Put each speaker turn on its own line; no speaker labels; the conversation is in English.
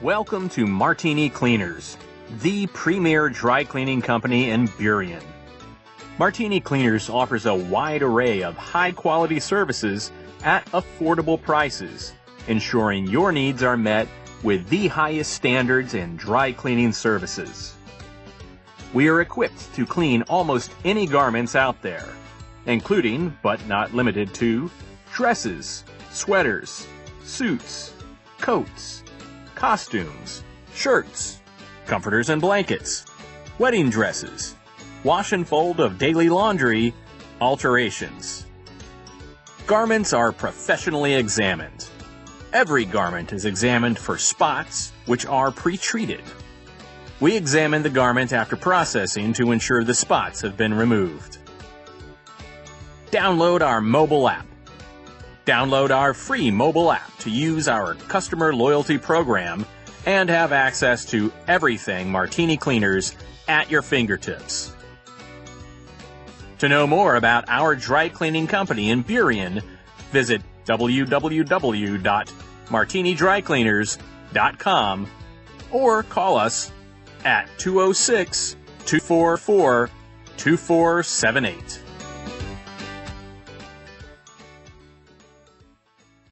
Welcome to Martini Cleaners, the premier dry cleaning company in Burien. Martini Cleaners offers a wide array of high-quality services at affordable prices, ensuring your needs are met with the highest standards in dry cleaning services. We are equipped to clean almost any garments out there, including, but not limited to, dresses, sweaters, suits, coats, costumes, shirts, comforters and blankets, wedding dresses, wash and fold of daily laundry, alterations. Garments are professionally examined. Every garment is examined for spots, which are pre-treated. We examine the garment after processing to ensure the spots have been removed. Download our mobile app. Download our free mobile app to use our customer loyalty program and have access to everything Martini Cleaners at your fingertips. To know more about our dry cleaning company in Burien, visit www.martinidrycleaners.com or call us at 206-244-2478.